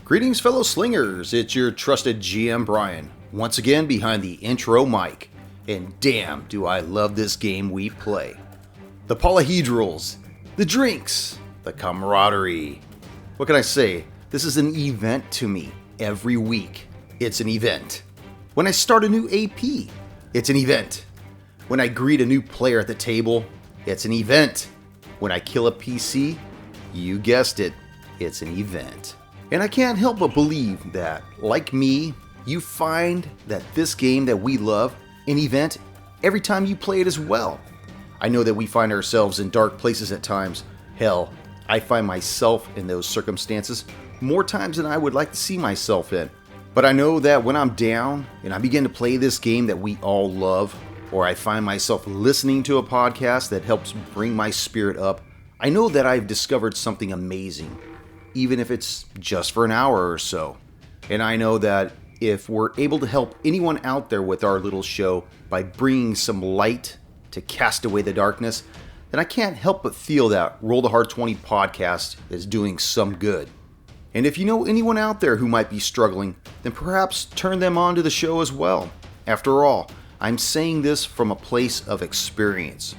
Greetings, fellow slingers. It's your trusted GM Brian, once again behind the intro mic. And damn, do I love this game we play. The polyhedrals, the drinks, the camaraderie. What can I say? This is an event to me every week. It's an event. When I start a new AP, it's an event. When I greet a new player at the table, it's an event. When I kill a PC, you guessed it, it's an event. And I can't help but believe that, like me, you find that this game that we love, an event, every time you play it as well. I know that we find ourselves in dark places at times. Hell, I find myself in those circumstances more times than I would like to see myself in. But I know that when I'm down and I begin to play this game that we all love, or I find myself listening to a podcast that helps bring my spirit up, I know that I've discovered something amazing, even if it's just for an hour or so. And I know that if we're able to help anyone out there with our little show by bringing some light to cast away the darkness, then I can't help but feel that Roll the Hard 20 podcast is doing some good. And if you know anyone out there who might be struggling, then perhaps turn them on to the show as well. After all, I'm saying this from a place of experience.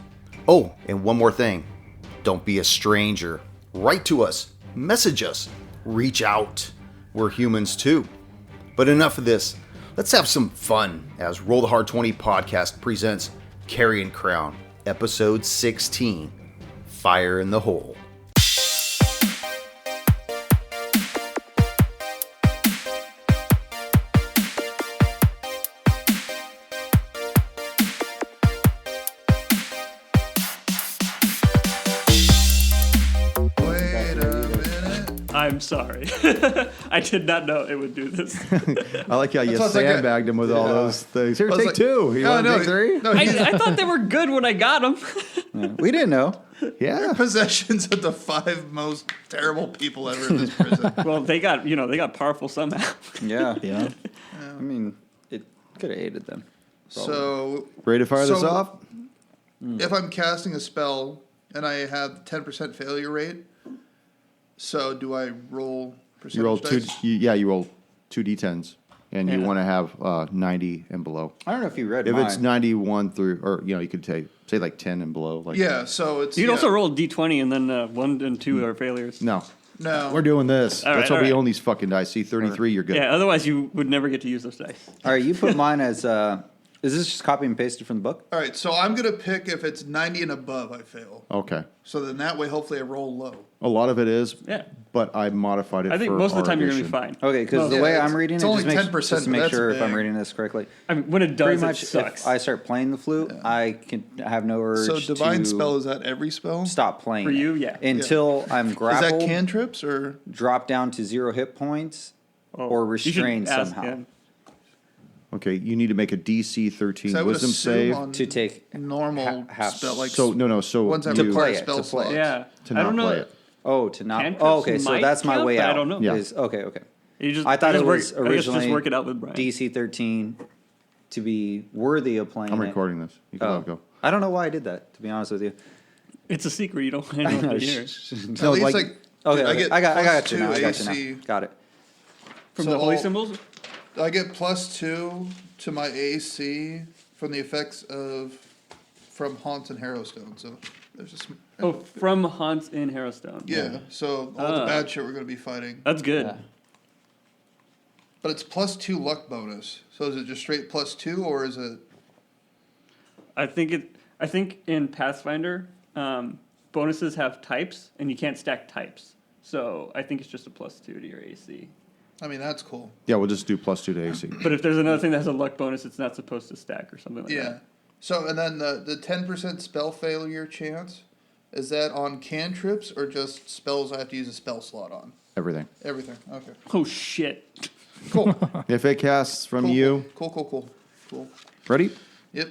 Oh, and one more thing. Don't be a stranger. Write to us. Message us. Reach out. We're humans too. But enough of this. Let's have some fun as Roll the Hard 20 podcast presents Carrion Crown, episode 16, Fire in the Hole. I'm sorry. I did not know it would do this. I like how you sandbagged him with all those things. Here, take two. You want to take three? No, I thought they were good when I got them. We didn't know. Yeah. Possessions of the 5 most terrible people ever in this prison. Well, they got powerful somehow. Yeah. I mean, it could have aided them. Probably. So, ready to fire this off? If I'm casting a spell and I have 10% failure rate, so do I roll percentage You roll dice? you roll 2 d10s, and you want to have 90 and below. I don't know if you read If mine. it's 91 through, or you could say like 10 and below. Like Yeah, so it's... You can also roll a d20 and then 1 and 2 are failures. No, No. we're doing this. All That's right, why we all right. own these fucking dice. See, 33, you're good. Yeah, otherwise you would never get to use those dice. All right, you put mine as... is this just copy and pasted from the book? All right, so I'm going to pick if it's 90 and above, I fail. Okay. So then that way, hopefully, I roll low. A lot of it is, Yeah. but I modified it I think for most of the our time you're going to be edition. fine. Okay, because the Yeah, way it's- I'm reading it's it, only just 10%, to but make that's sure if I'm big. reading this correctly. I mean, when it Pretty does, much, it sucks. if I start playing the flute, I can have no urge So divine to spell, is that every spell? stop playing For it. you, yeah. Until I'm Is grappled, that cantrips or... drop down to 0 hit points, Oh, or you should restrained ask somehow. him. Okay, you need to make a DC 13 'Cause I would wisdom assume save. on To take normal half- spell, like So ones that To require play it, spell to play it. slots. Yeah. to I not don't know. play it. Oh, to not. Cantrips Oh, okay. So might that's my count, way but out. I don't know. Yeah. Okay. You just, I thought just it was I guess originally just work it out with Brian. DC 13 to be worthy of playing. I'm it. recording this. You can let it go. I don't know why I did that. To be honest with you. It's a secret. You don't know here. At No, least, like- like, Okay, I get I got plus you now. 2 I got you AC. now. Got it. From So the holy I'll- symbols? I get plus 2 to my AC from the effects from Haunts and Harrowstone. So there's a Oh, from Haunts in Harrowstone. yeah. So all the bad shit we're gonna be fighting, That's good. Yeah. but it's plus 2 luck bonus. So is it just straight plus 2, or is it? I think in Pathfinder, bonuses have types, and you can't stack types. So I think it's just a plus 2 to your AC. I mean, that's cool. Yeah, we'll just do plus 2 to AC. But if there's another thing that has a luck bonus, it's not supposed to stack or something like Yeah. that. So and then the 10% spell failure chance, is that on cantrips or just spells I have to use a spell slot on? Everything. Everything. Okay. Oh shit! Cool. If it casts from Cool, you, Cool. ready? Yep.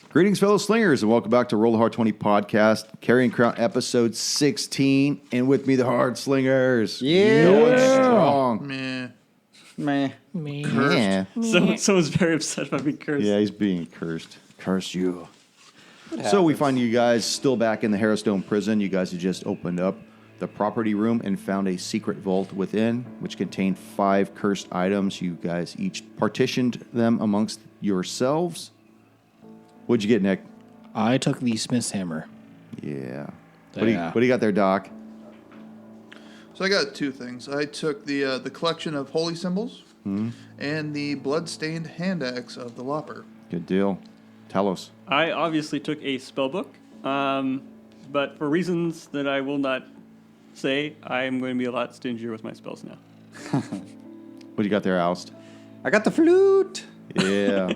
Greetings, fellow slingers, and welcome back to Roll the Hard 20 podcast, Carrion Crown, episode 16, and with me, the Hard Slingers. Yeah. Going strong. Meh. Meh. Yeah. Someone's very upset about being cursed. Yeah, he's being cursed. Curse you. So we find you guys still back in the Harrowstone prison. You guys have just opened up the property room and found a secret vault within, which contained 5 cursed items. You guys each partitioned them amongst yourselves. What'd you get, Nick? I took the Smith's hammer. Yeah. Yeah. What do you got there, Doc? So I got 2 things. I took the collection of holy symbols and the blood-stained hand axe of the Lopper. Good deal. Talos. I obviously took a spell book, but for reasons that I will not say, I am going to be a lot stingier with my spells now. What do you got there, Oust? I got the flute. Yeah.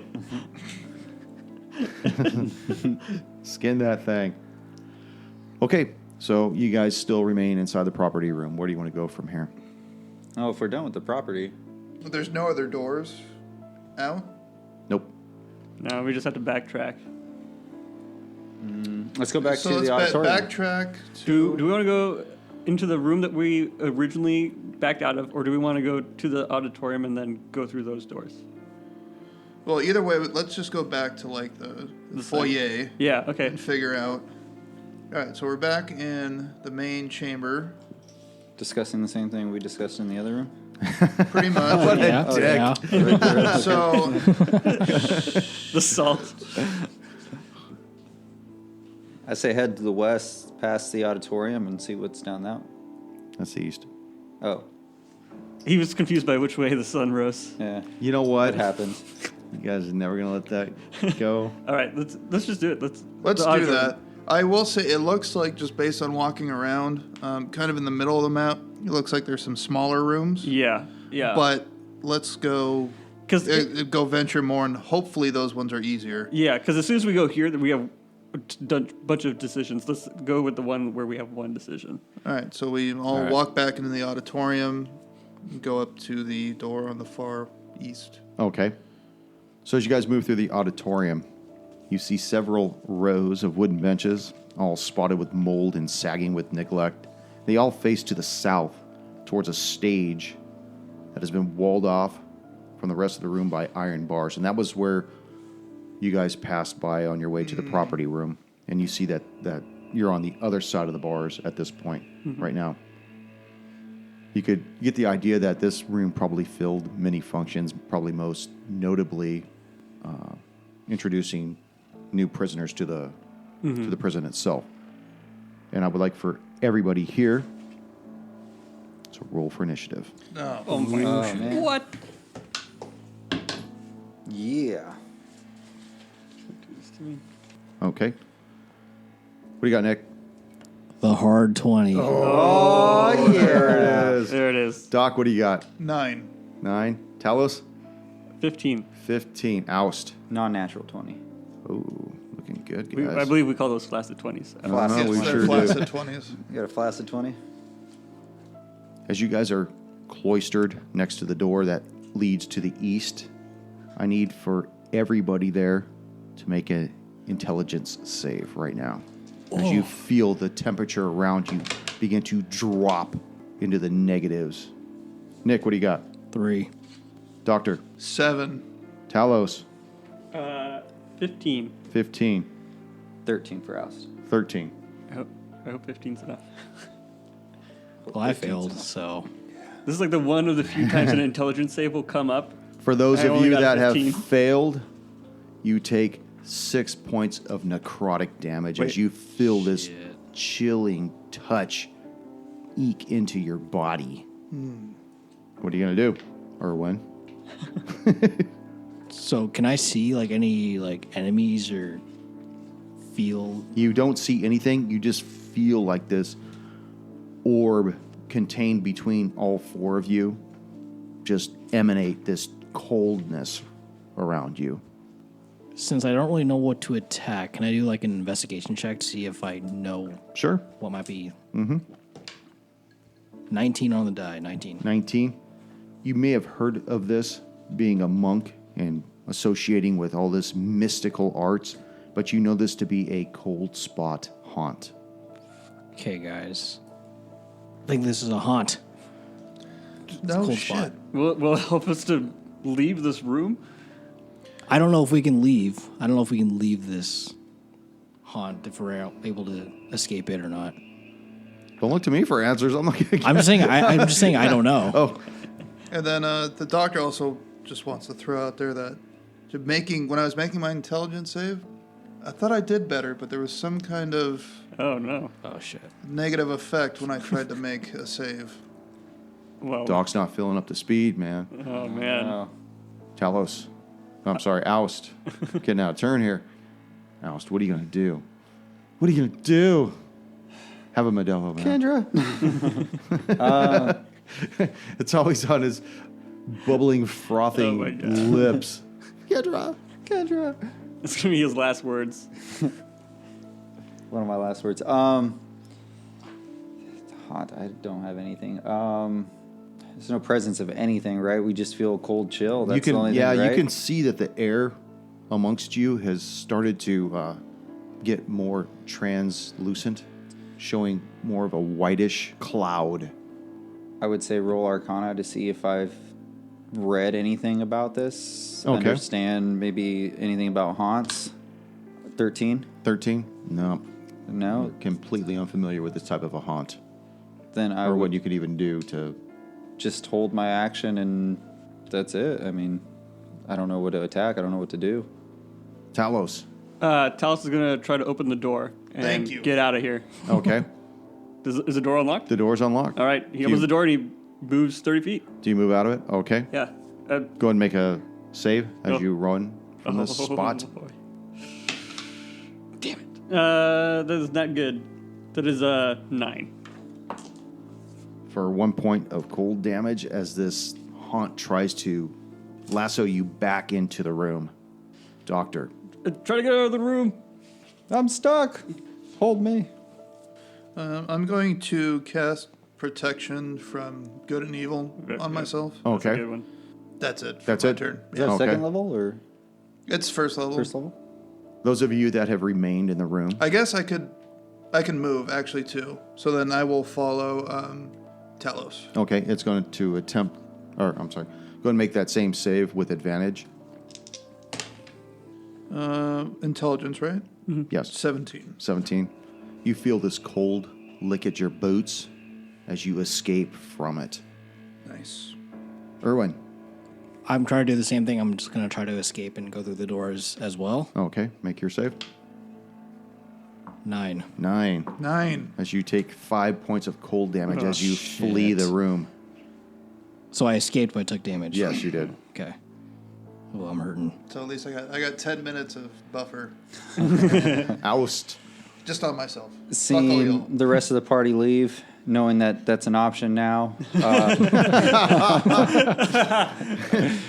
Skin that thing. Okay, so you guys still remain inside the property room. Where do you want to go from here? Oh, if we're done with the property. But there's no other doors out? Nope. No, we just have to backtrack. Let's go back So to let's the auditorium. backtrack to... Do we want to go into the room that we originally backed out of, or do we want to go to the auditorium and then go through those doors? Well, either way, let's just go back to, like, the foyer Yeah, okay. and figure out... All right, so we're back in the main chamber, Discussing the same thing we discussed in the other room. pretty much. What a Yeah. dick. Yeah. So, The salt. I say head to the west, past the auditorium, and see what's down that. That's the east. Oh, He was confused by which way the sun rose. yeah. You know what? What happens? You guys are never gonna let that go. All right, let's just do it. Let's let's the do auditorium. that. I will say it looks like, just based on walking around, kind of in the middle of the map, it looks like there's some smaller rooms. Yeah, yeah. But let's go 'Cause go venture more, and hopefully those ones are easier. yeah, because as soon as we go here, we have done a bunch of decisions. Let's go with the one where we have one decision. All right, so we all walk back into the auditorium, go up to the door on the far east. Okay. So as you guys move through the auditorium, you see several rows of wooden benches, all spotted with mold and sagging with neglect. They all face to the south, towards a stage that has been walled off from the rest of the room by iron bars. And that was where you guys passed by on your way to the property room. And you see that you're on the other side of the bars at this point right now. You could get the idea that this room probably filled many functions, probably most notably introducing new prisoners to the prison itself. And I would like for everybody here to roll for initiative. Oh my Oh, man. What? Yeah. Okay. What do you got, Nick? The hard 20. Oh, there it is. There it is. Doc, what do you got? 9. 9. Talos? 15. 15. Oust. Non-natural 20. Ooh, looking good, I guys. believe we call those flaccid 20s. Flaccid. we They're sure do. flaccid 20s. You got a flaccid 20? As you guys are cloistered next to the door that leads to the east, I need for everybody there to make an intelligence save right now. As you feel the temperature around you begin to drop into the negatives. Nick, what do you got? 3. Doctor. 7. Talos. 15. 15. 13 for Oust. 13. I hope 15's enough. Well, I failed, so. This is like the one of the few times an intelligence save will come up. For those I of only you got a that have 15. failed, you take 6 points of necrotic damage as Wait. you feel this Shit. chilling touch eke into your body. What are you going to do? Or when? So, can I see, like, any, like, enemies or feel? You don't see anything. You just feel like this orb contained between all 4 of you just emanate this coldness around you. Since I don't really know what to attack, can I do, like, an investigation check to see if I know Sure. what might be? 19 on the die. 19. 19. You may have heard of this being a monk and associating with all this mystical arts, but you know this to be a cold spot haunt. Okay, guys. I think this is a haunt. No cold shit. spot. Will it help us to leave this room? I don't know if we can leave. I don't know if we can leave this haunt, if we're able to escape it or not. Don't look to me for answers. I'm like, I'm just saying. I'm just saying. I don't know. oh, And then the doctor also just wants to throw out there that when I was making my intelligence save, I thought I did better, but there was some kind of Oh no. Oh shit. negative effect when I tried to make a save. Well. Doc's not filling up to speed, man. Oh man. Oh. Talos. I'm sorry, Oust. Getting out of turn here. Oust, what are you going to do? What are you going to do? Have a Modelo, man. Kendra. It's always on his bubbling, frothing Oh my God. lips. Kendra. It's gonna be his last words. One of my last words. Hot. I don't have anything. There's no presence of anything, right? We just feel cold chill. That's the only thing, right? You can see that the air amongst you has started to get more translucent, showing more of a whitish cloud. I would say roll Arcana to see if I've read anything about this. Okay. Understand maybe anything about haunts. 13? 13? No. No? Completely unfamiliar with this type of a haunt. Then I Or would what you could even do to... just hold my action and that's it. I mean, I don't know what to attack. I don't know what to do. Talos. Talos is gonna try to open the door and Thank you. get out of here. Okay. Is the door unlocked? The door's unlocked. All right. He opens the door and he moves 30 feet. Do you move out of it? Okay. Yeah. Go ahead and make a save as Oh. you run from this spot. Damn it. That is not good. That is 9. For 1 point of cold damage as this haunt tries to lasso you back into the room. Doctor. Try to get out of the room. I'm stuck. Hold me. I'm going to cast protection from good and evil on myself. That's a Okay. good one. That's it. That's my it? Turn. Is that Okay. second level or It's first level. first level? Those of you that have remained in the room. I guess I can move actually too. So then I will follow Talos. Okay, it's going to attempt, or I'm sorry, go ahead and make that same save with advantage. Intelligence, right? Yes, 17. 17. You feel this cold lick at your boots as you escape from it. Nice. Erwin. I'm trying to do the same thing. I'm just gonna try to escape and go through the doors as well. Okay, make your save. 9. 9. As you take 5 points of cold damage Oh, as you shit. flee the room. So I escaped, but I took damage. Yes, you did. Okay. Oh, I'm hurting. So at least I got 10 minutes of buffer Oust. just on myself. Fuck all Seeing y'all. the rest of the party leave, knowing that that's an option now.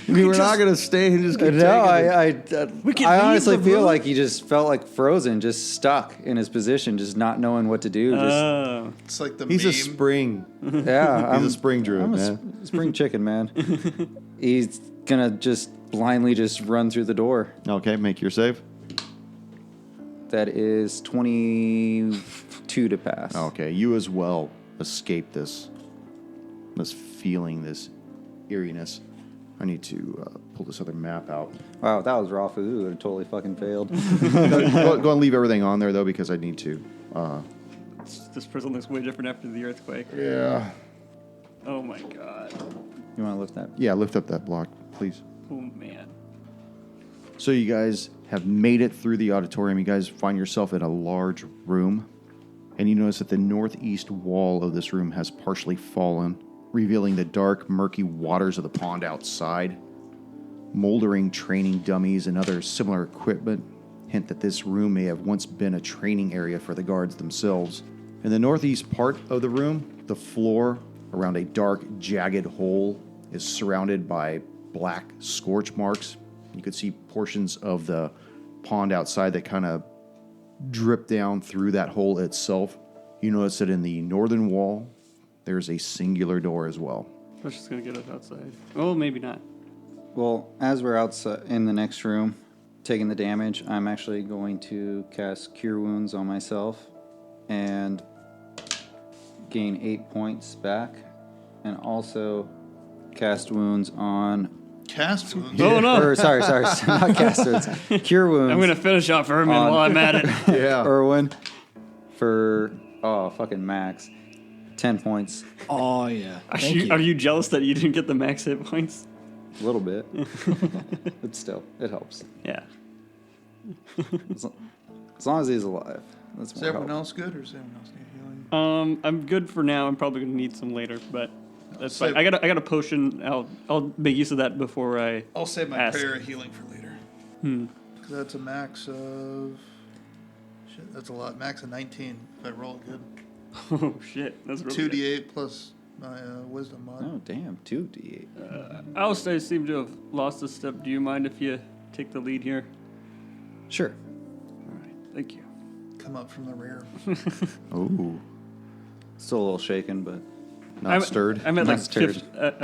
We were not going to stay and just keep No, taking it. I honestly feel like he just felt like frozen, just stuck in his position, just not knowing what to do. Just, It's like the He's meme. a spring. yeah, He's a spring druid, I'm a man. spring chicken, man. He's gonna just blindly just run through the door. Okay, make your save. That is 22 to pass. Okay, you as well escape this feeling, this eeriness. I need to pull this other map out. Wow, if that was raw food, it would have totally fucking failed. Go and leave everything on there, though, because I need to. This prison looks way different after the earthquake. Yeah. Oh my god. You want to lift that? Yeah, lift up that block, please. Oh man. So you guys have made it through the auditorium. You guys find yourself in a large room, and you notice that the northeast wall of this room has partially fallen, revealing the dark, murky waters of the pond outside. Moldering training dummies and other similar equipment hint that this room may have once been a training area for the guards themselves. In the northeast part of the room, the floor around a dark, jagged hole is surrounded by black scorch marks. You could see portions of the pond outside that kind of drip down through that hole itself. You notice that in the northern wall, there's a singular door as well. That's just gonna get us outside. Oh, maybe not. Well, as we're outside in the next room, taking the damage, I'm actually going to cast Cure Wounds on myself and gain 8 points back, and also cast wounds on. Cast wounds. Oh no! Or, sorry, not cast wounds. Cure wounds. I'm gonna finish off Herman while I'm at it. Yeah. Irwin for fucking max. 10 points. Oh yeah. Are Thank you, you. are you jealous that you didn't get the max hit points? A little bit. But still, it helps. Yeah. As long as he's alive. That's Is more everyone help. else good, or does anyone else need healing? I'm good for now. I'm probably gonna need some later, but that's Save- fine. I got a potion. I'll make use of that before I. I'll save my Ask. prayer of healing for later. Because that's a max of... Shit, that's a lot. Max of 19 if I roll it good. Oh shit, that's really 2d8 plus my wisdom mod. Oh, damn. 2d8. Alice, I seem to have lost a step. Do you mind if you take the lead here? Sure. All right, thank you. Come up from the rear. Ooh, Still a little shaken, but not stirred. I'm at Not like stirred.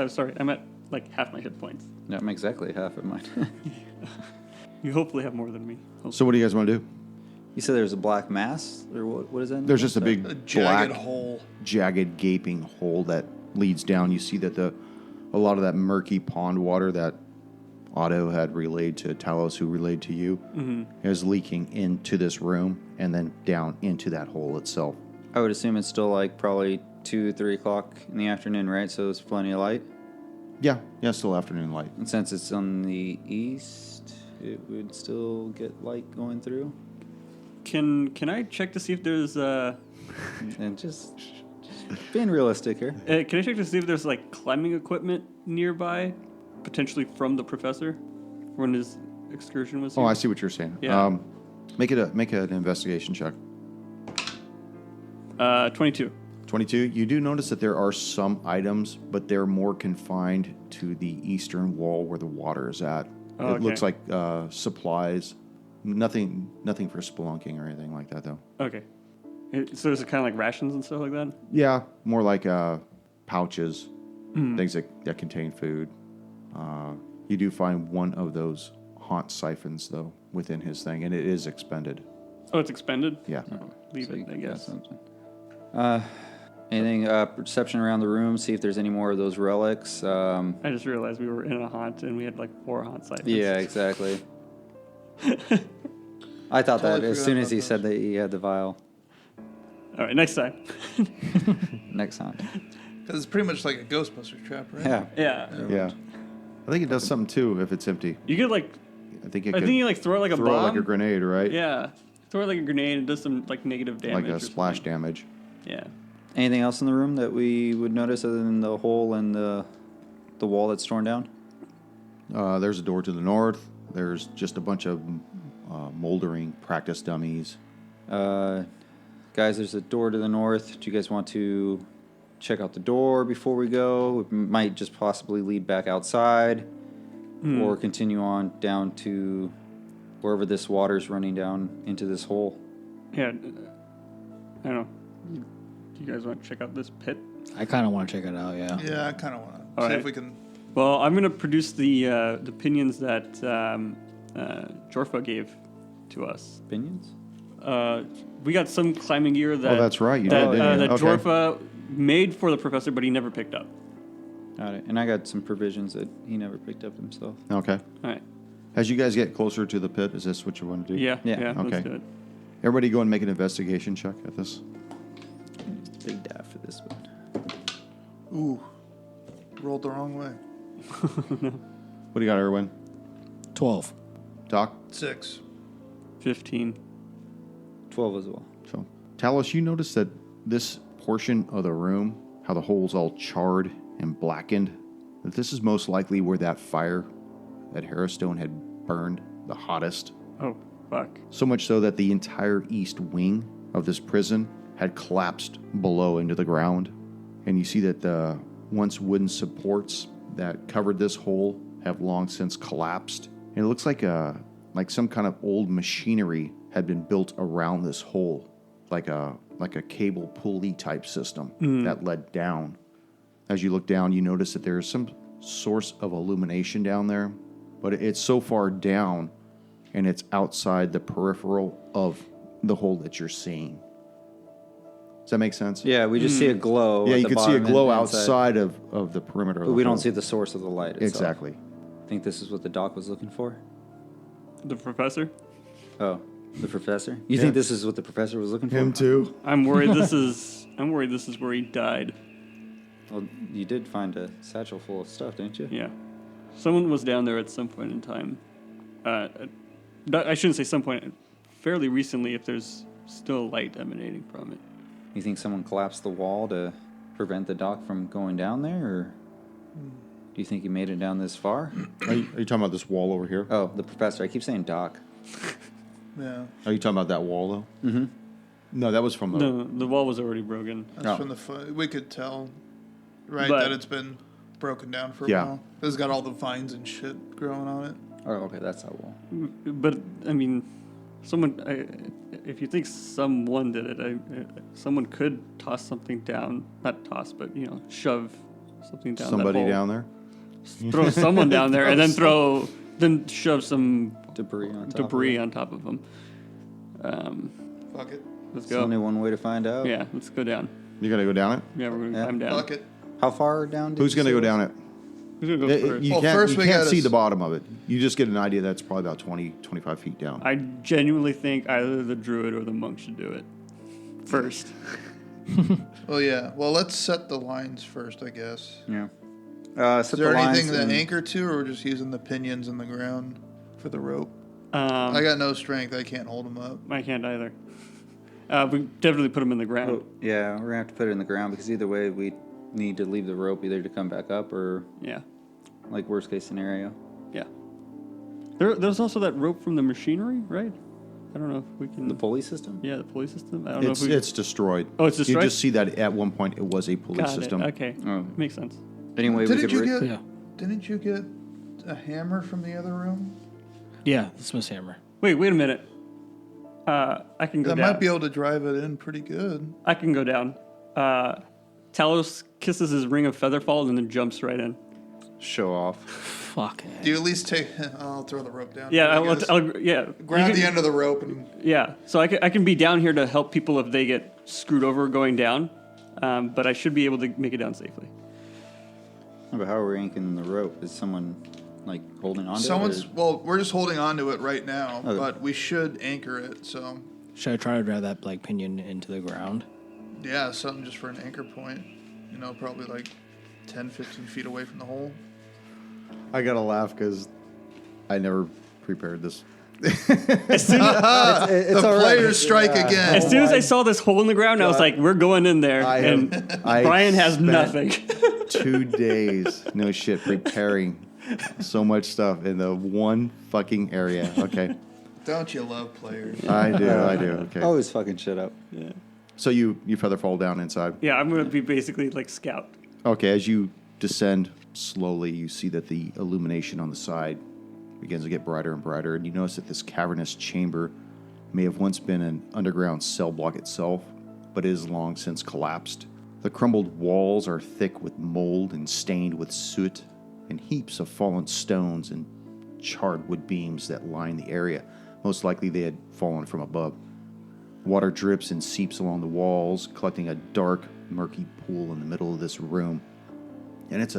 sorry, I'm at like half my hit points. yeah, I'm exactly half of mine. You hopefully have more than me. So what do you guys want to do? You said there's a black mass? Or what is that? There's just a big A jagged black, hole. jagged, gaping hole that leads down. You see that a lot of that murky pond water that Otto had relayed to Talos, who relayed to you, is leaking into this room and then down into that hole itself. I would assume it's still like probably 2, 3 o'clock in the afternoon, right? So there's plenty of light. Yeah, still afternoon light. And since it's on the east, it would still get light going through. Can I check to see if there's And just being realistic here. can I check to see if there's like climbing equipment nearby, potentially from the professor when his excursion was here? Oh, I see what you're saying. Yeah. Make an investigation check. 22. 22. You do notice that there are some items, but they're more confined to the eastern wall where the water is at. Oh, It looks okay. like supplies. Nothing for spelunking or anything like that, though. Okay. So is it kind of like rations and stuff like that? Yeah, more like pouches, things that contain food. You do find one of those haunt siphons, though, within his thing, and it is expended. Oh, it's expended? Yeah. Leave So you it, I can guess. guess something. Anything, perception around the room, see if there's any more of those relics. I just realized we were in a haunt and we had like 4 haunt sites. Yeah, exactly. I thought Totally that as forgot soon as about he those. said that he had the vial. All right, next time. Next time. Because it's pretty much like a Ghostbuster trap, right? Yeah. Yeah. Yeah. I think it does something, too, if it's empty. You could like, I think it I could think you like throw it like a throw it bomb. like a grenade, right? Yeah. Throw it like a grenade and does some like negative damage. Like a or splash something. damage. Yeah. Anything else in the room that we would notice other than the hole and the wall that's torn down? There's a door to the north. There's just a bunch of moldering practice dummies. Guys, there's a door to the north. Do you guys want to check out the door before we go? It might just possibly lead back outside or continue on down to wherever this water's running down into this hole. Yeah. I don't know. Do you guys want to check out this pit? I kind of want to check it out. Yeah. Yeah, I kind of want to see Alright. if we can... Well, I'm gonna produce the pinions that Jorfa gave to us. Opinions? We got some climbing gear that. Oh, that's right, you that, did, didn't you? that Okay. Jorfa made for the professor, but he never picked up. Got it. And I got some provisions that he never picked up himself. Okay. All right. As you guys get closer to the pit, is this what you want to do? Yeah. Yeah, Yeah. okay. Let's do it. Everybody go and make an investigation check at this. Big dive for this one. Ooh, rolled the wrong way. What do you got, Erwin? 12. Doc? 6. 15. 12 as well. So, Talos, you notice that this portion of the room, how the hole's all charred and blackened, that this is most likely where that fire at Harrowstone had burned the hottest. Oh, fuck. So much so that the entire east wing of this prison had collapsed below into the ground. And you see that the once wooden supports that covered this hole have long since collapsed. And it looks like some kind of old machinery had been built around this hole, like a cable pulley type system that led down. As you look down, you notice that there is some source of illumination down there, but it's so far down and it's outside the peripheral of the hole that you're seeing. Does that make sense? Yeah, we just see a glow. Yeah, at you the can see a bottom glow and inside. outside of the perimeter of But the we hole. don't see the source of the light itself. Exactly. I think this is what the doc was looking for. The professor? Oh, The professor? You think this is what the professor was looking for? Him too. I'm worried this is where he died. Well, you did find a satchel full of stuff, didn't you? Yeah. Someone was down there at some point in time. I shouldn't say some point. Fairly recently, if there's still light emanating from it. You think someone collapsed the wall to prevent the doc from going down there, or do you think he made it down this far? Are you talking about this wall over here? Oh, the professor. I keep saying doc. Yeah. Are you talking about that wall though? Mm-hmm. No, that was from the. No, the wall was already broken. That's from we could tell, right, But- that it's been broken down for a Yeah. while. It's got all the vines and shit growing on it. Oh, okay, that's that wall. But I mean, if you think someone did it, someone could toss something down. Not toss, but shove something down. Somebody that hole. down there. Throw someone down there, and then shove some Debris on top. debris Of it. on top of them. Fuck it. Let's There's only go. one way to find out. Yeah, let's go down. You gotta go down it. Yeah, we're gonna Yeah. climb down. Fuck it. How far down? Did Who's you gonna say go it was? down it? Who's gonna go first? You Well, can't, first you we can't gotta see s- the bottom of it. You just get an idea that's probably about 20, 25 feet down. I genuinely think either the druid or the monk should do it first. Well, yeah. Well, let's set the lines first, I guess. Yeah. Is there anything to anchor to, or we're just using the pinions in the ground for the rope? I got no strength. I can't hold them up. I can't either. We definitely put them in the ground. Oh, yeah, we're gonna have to put it in the ground because either way we need to leave the rope either to come back up or Yeah, like worst case scenario. yeah. There's also that rope from the machinery, right? I don't know if we can. The pulley system. Yeah, the pulley system. I don't know if we. It's destroyed. Oh, it's destroyed? You just see that at one point it was a pulley Got system. it. Okay, Oh. makes sense. Anyway, we Didn't could you re- get? Yeah. Didn't you get a hammer from the other room? Yeah, the Smith's hammer. Wait a minute. I can go That down. might be able to drive it in pretty good. I can go down. Talos kisses his ring of featherfall and then jumps right in. show off. Fuck. Do you at least take? I'll throw the rope down. Yeah, I guess. yeah. grab You the can- end of the rope and Yeah, so I can be down here to help people if they get screwed over going down, but I should be able to make it down safely. But how are we anchoring the rope? Is someone like holding on to someone's. it? Well, we're just holding on to it right now, Okay. but we should anchor it. So Should I try to drive that like pinion into the ground? yeah, something just for an anchor point. Probably like 10, 15 feet away from the hole. I gotta laugh because I never prepared this. As soon as, It's The all right. players strike again. as soon as I saw this hole in the ground, I was like, "We're going in there," I and have- I Brian has spent- nothing. 2 days, no shit, preparing so much stuff in the one fucking area. Okay, Don't you love players? I do. Okay, Always fucking shit up. so you feather fall down inside. Yeah, I'm gonna be basically like scout. Okay, as you descend slowly, you see that the illumination on the side begins to get brighter and brighter, and you notice that this cavernous chamber may have once been an underground cell block itself, but it is long since collapsed. The crumbled walls are thick with mold and stained with soot, and heaps of fallen stones and charred wood beams that line the area. Most likely they had fallen from above. Water drips and seeps along the walls, collecting a dark, murky pool in the middle of this room. And it's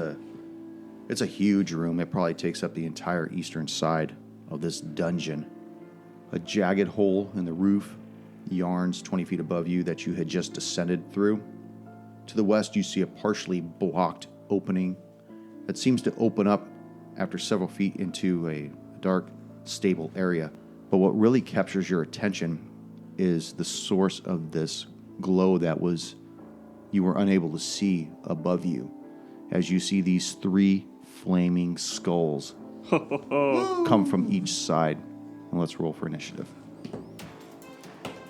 a huge room. It probably takes up the entire eastern side of this dungeon. A jagged hole in the roof yarns 20 feet above you that you had just descended through. To the west, you see a partially blocked opening that seems to open up after several feet into a dark, stable area. But what really captures your attention is the source of this glow that you were unable to see above you, as you see these 3 flaming skulls come from each side. And let's roll for initiative.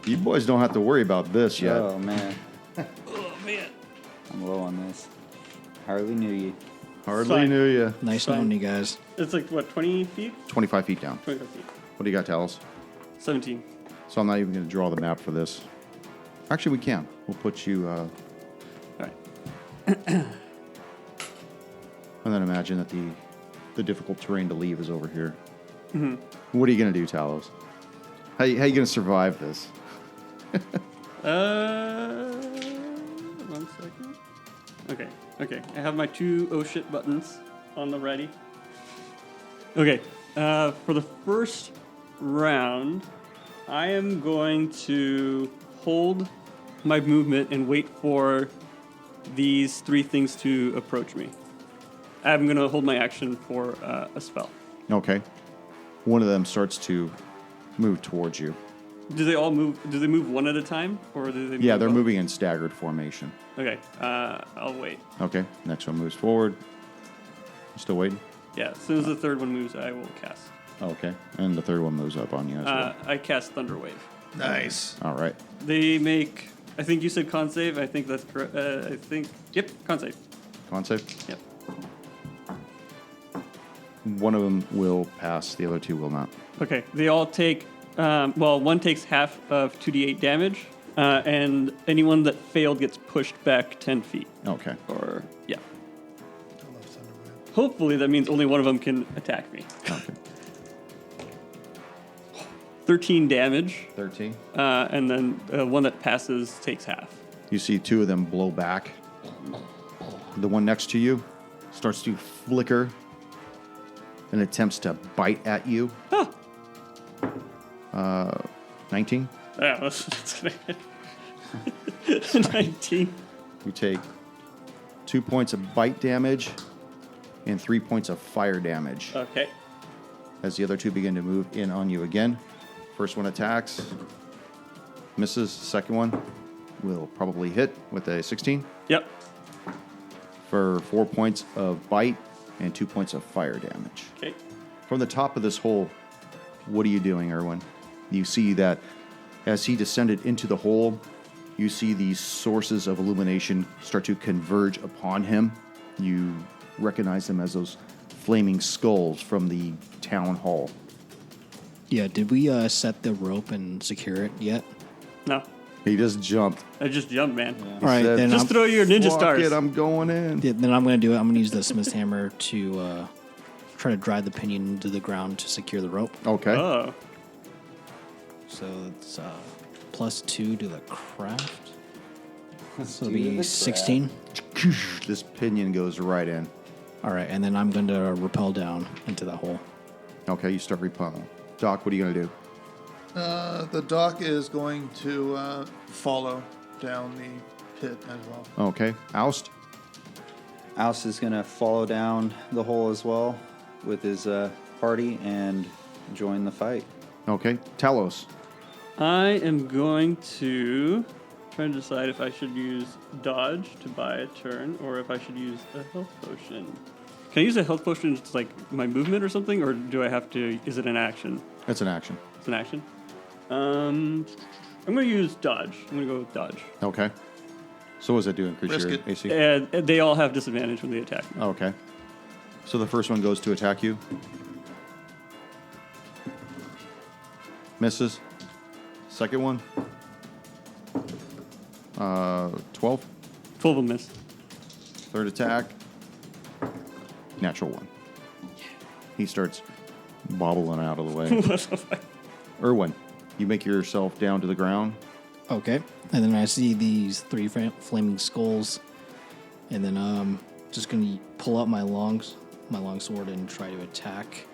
You boys don't have to worry about this yet. Oh man, Oh man. I'm low on this. Hardly knew you. Hardly Fine. knew you. Nice knowing you guys. It's like what, 20 feet? 25 feet down. 25 feet. What do you got, Talos? 17. So I'm not even going to draw the map for this. Actually, we can. We'll put you... All right. and then imagine that the difficult terrain to leave is over here. Mm-hmm. What are you going to do, Talos? How you going to survive this? 1 second. Okay. I have my 2 oh shit buttons on the ready. Okay. For the first round, I am going to hold my movement and wait for these 3 things to approach me. I'm going to hold my action for a spell. Okay. One of them starts to move towards you. Do they all move? Do they move one at a time, or do they? Yeah, move they're both? moving in staggered formation. Okay, I'll wait. Okay. Next one moves forward. Still waiting? Yeah, as soon as the third one moves, I will cast. Okay. And the third one moves up on you as well. I cast Thunder Wave. Nice. All right. They make. I think you said con save. I think that's correct. I think. Yep, con save. Con save. Yep. One of them will pass. The other 2 will not. Okay, they all take. One takes half of 2d8 damage, and anyone that failed gets pushed back 10 feet. Okay. Or yeah. I love Thunderwave. Hopefully that means only one of them can attack me. Okay. 13 damage, 13. and then one that passes takes half. You see 2 of them blow back. The one next to you starts to flicker and attempts to bite at you. 19. Yeah, that's gonna hit. 19. You take 2 points of bite damage and 3 points of fire damage Okay. as the other 2 begin to move in on you again. First one attacks, misses. Second one will probably hit with a 16 Yep. for 4 points of bite and 2 points of fire damage. Okay. From the top of this hole, what are you doing, Erwin? You see that as he descended into the hole, you see these sources of illumination start to converge upon him. You recognize them as those flaming skulls from the town hall. Yeah, did we set the rope and secure it yet? No, He just jumped. I just jumped, man. All right, said, then Just throw your ninja Fuck stars. it, I'm going in. then I'm going to do it. I'm going to use the smith's hammer to try to drive the pinion into the ground to secure the rope. Okay. Oh. So it's +2 to the craft. So it'll do be the 16. This pinion goes right in. All right, and then I'm going to rappel down into that hole. Okay, you start repelling. Doc, what are you going to do? The doc is going to follow down the pit as well. Okay. Oust. Oust is going to follow down the hole as well with his party and join the fight. Okay. Talos. I am going to try to decide if I should use dodge to buy a turn or if I should use a health potion. Can I use a health potion to like my movement or something, or do I have to? Is it an action? It's an action. It's an action. I'm going to use dodge. I'm going to go with dodge. Okay. So what does that do? Increase Risk your it. AC? And they all have disadvantage when they attack me. Okay. So the first one goes to attack you. Misses. Second one. 12. 12 will miss. Third attack. Natural 1. He starts bobbling out of the way. Erwin, you make yourself down to the ground. Okay, and then I see these 3 flaming skulls, and then just gonna pull out my long sword and try to attack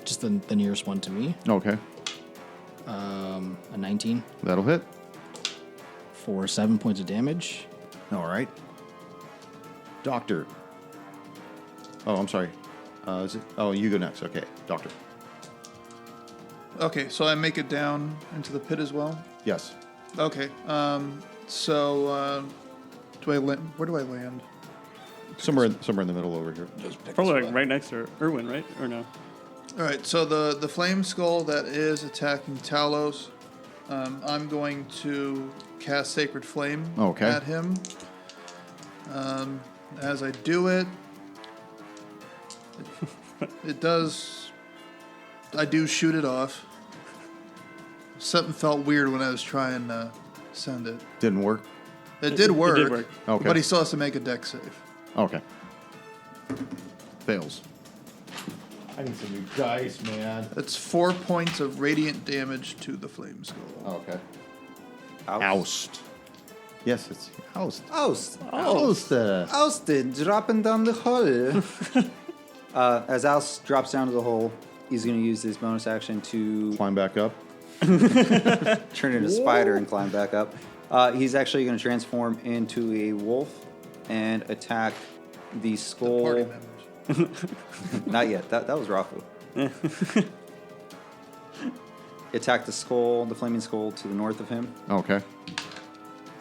just the nearest one to me. Okay. A 19 That'll hit. for 7 points of damage. All right. Doctor. Oh, I'm sorry. Is it? Oh, you go next. Okay, Doctor. Okay, so I make it down into the pit as well. Yes. Okay. So do I land? Where do I land? Somewhere in the middle over here. Probably like right next to Erwin, right? Or no? All right. So the flame skull that is attacking Talos, I'm going to cast Sacred Flame Okay. at him. As I do it, it does. I do shoot it off. Something felt weird when I was trying to send it. Didn't work. It did work. It did work. Okay. But he still has to make a dex save. Okay. Fails. I need some new dice, man. That's 4 points of radiant damage to the flame skull. Okay. Oust. Yes, it's oust. Oust. Oust. Ousted, dropping down the hole. As Oust drops down to the hole, he's going to use his bonus action to Climb back up. turn into a spider and climb back up. He's actually going to transform into a wolf and attack the skull. Party members. Not yet. That was Rafu. Attack the skull, the flaming skull to the north of him. Okay.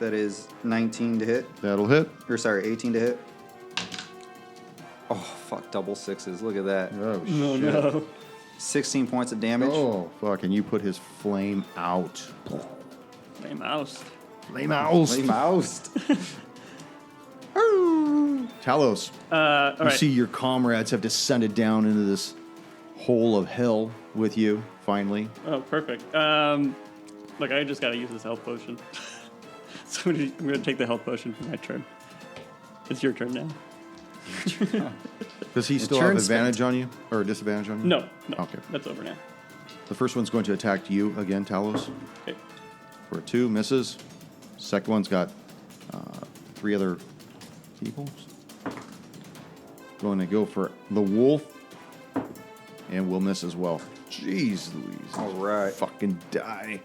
That is 19 to hit. That'll hit. Or sorry, 18 to hit. Oh, fuck, double sixes. Look at that. Oh, shit. Oh no. 16 points of damage. Oh, fuck. And you put his flame out. Flame mouse. Flame out. Flame oust. Talos, All you right. see your comrades have descended down into this hole of hell with you, finally. Oh, perfect. Look, I just gotta use this health potion. So I'm gonna take the health potion for my turn. It's your turn now. Does he still have turn advantage on you? Or disadvantage on you? No. Okay. That's over now. The first one's going to attack you again, Talos. Okay. For 2, misses. Second one's got 3 other people. Going to go for the wolf. And will miss as well. Jeez Louise. All right. Fucking die.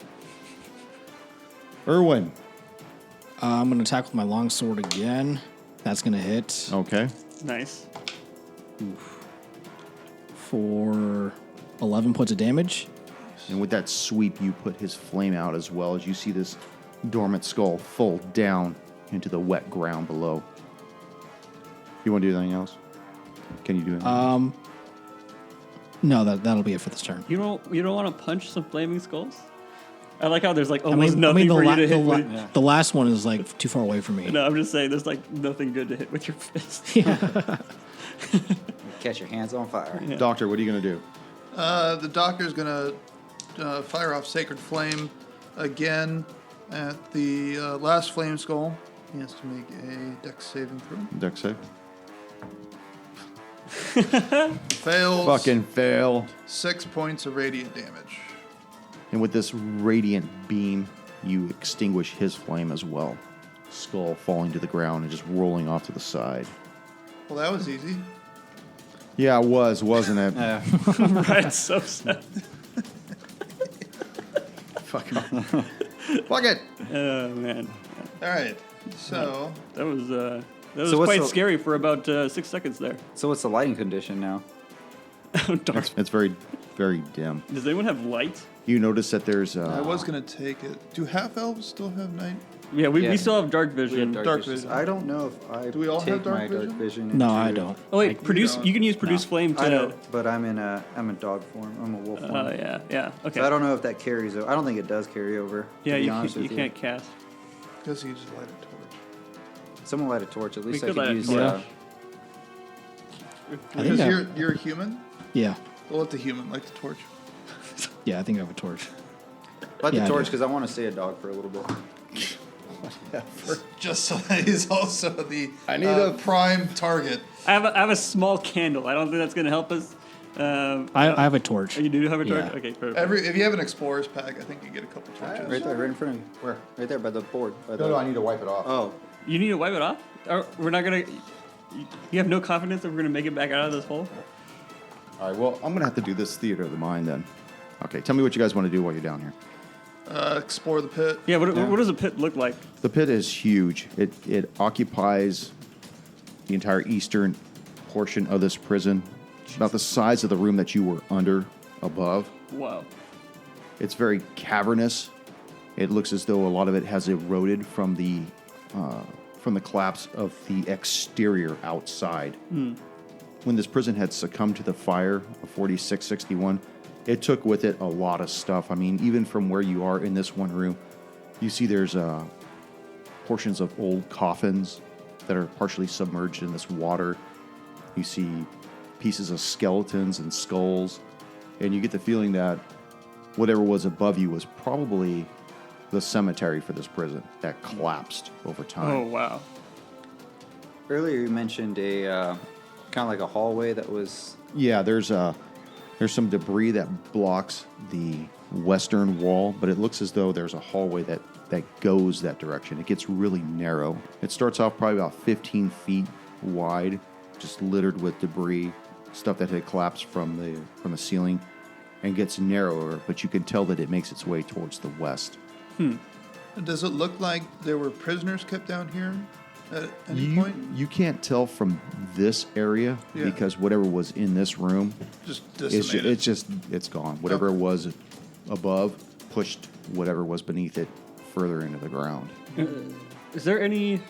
Erwin. I'm going to attack with my longsword again. That's going to hit Okay. Nice. for 11 points of damage. And with that sweep, you put his flame out as well as you see this dormant skull fall down into the wet ground below. You want to do anything else? Can you do anything? No, that'll be it for this turn. You don't want to punch some flaming skulls? I like how there's like almost nothing the for la- you to hit the, la- with. the last one is like too far away from me. No, I'm just saying there's like nothing good to hit with your fist. Catch your hands on fire. Yeah. Doctor, what are you going to do? The doctor's gonna fire off Sacred Flame again at the last flame skull. He has to make a Dex saving throw. Dex save. Fails. Fucking fail. 6 points of radiant damage. And with this radiant beam, you extinguish his flame as well. Skull falling to the ground and just rolling off to the side. Well, that was easy. Yeah, it was, wasn't it? Right, so sad. Fuck it. Oh man, All right. So that was So what's quite the- scary for about 6 seconds there. So what's the lighting condition now? Dark. It's very, very dim. Does anyone have light? You notice that there's I was gonna take it. Do half elves still have night? Yeah, we Yeah. still have dark We have vision. Dark vision. vision. I don't know if I Do we all take have dark my vision? dark vision. No, into- I don't. Oh wait, produce. don't. You can use produce flame to. I know, but I'm in dog form. I'm a wolf form. Oh yeah. Okay. So I don't know if that carries over. I don't think it does carry over. Yeah, to be you honest with can't cast. Because you just light a torch. Someone light a torch. At least I could could light a use. torch. I think Because I- you're a human. Yeah. We'll let the human light the torch. Yeah, I think I have a torch. Light Yeah, I the torch do. because I want to stay a dog for a little bit. Just so that he's also the I need a- prime target. I have a small candle. I don't think that's gonna help us. I have a torch. You do have a torch. Yeah. Okay, perfect. If you have an explorer's pack, I think you get a couple torches. Right there, right in front of you. Where? Right there by the board. By the, I need to wipe it off. Oh, You need to wipe it off. Or we're not gonna. You have no confidence that we're gonna make it back out of this hole. All right, well, I'm going to have to do this theater of the mind then. Okay, tell me what you guys want to do while you're down here. Explore the pit. Yeah. What does a pit look like? The pit is huge. It occupies the entire eastern portion of this prison, about the size of the room that you were under above. Wow. It's very cavernous. It looks as though a lot of it has eroded from the collapse of the exterior outside. When this prison had succumbed to the fire of 4661, it took with it a lot of stuff. I mean, even from where you are in this one room, you see there's portions of old coffins that are partially submerged in this water. You see pieces of skeletons and skulls, and you get the feeling that whatever was above you was probably the cemetery for this prison that collapsed over time. Oh wow. earlier you mentioned a kind of like a hallway that was. Yeah, there's some debris that blocks the western wall, but it looks as though there's a hallway that goes that direction. It gets really narrow. It starts off probably about 15 feet wide, just littered with debris, stuff that had collapsed from the ceiling. and gets narrower, but you can tell that it makes its way towards the west. Does it look like there were prisoners kept down here at any point? You can't tell from this area Yeah. because whatever was in this room, Just it's decimated. it's gone. Whatever Okay. was above pushed whatever was beneath it further into the ground. Is there any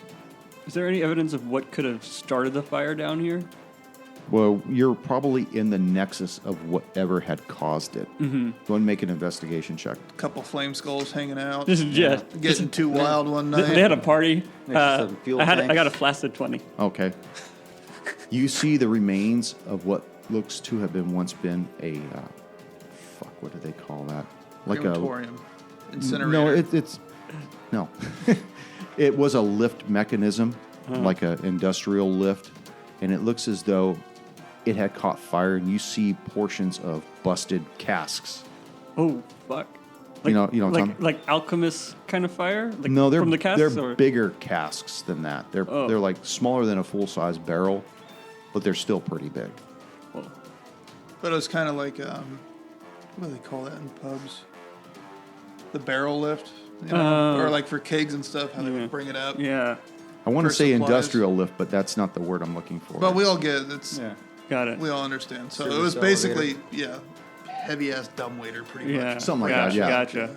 evidence of what could have started the fire down here? Well, you're probably in the nexus of whatever had caused it. Mm-hmm. Go and make an investigation check. Couple flame skulls hanging out. Getting Too wild one night. They had a party. Some fuel I tanks. got a flaccid 20. Okay. You see the remains of what looks to have once been a what do they call that? Crematorium. Incinerator. No, it's no. It was a lift mechanism, like an industrial lift, and it looks as though it had caught fire, and you see portions of busted casks. Oh, fuck. You know what I'm talking- like alchemist kind of fire? Like No, they're from the casks, they're or? bigger casks than that. They're Oh. they're like smaller than a full size barrel, but they're still pretty big. Well, But it was kind of like, what do they call that in pubs? The barrel lift? You know? Or like for kegs and stuff, how they would bring it up. yeah, I want to For say supplies. industrial lift, but that's not the word I'm looking for. But we all get it. It's, Yeah. got it. we all understand. So it Service was elevator. basically, heavy ass dumbwaiter pretty Yeah, much. Something like that, yeah. Gotcha.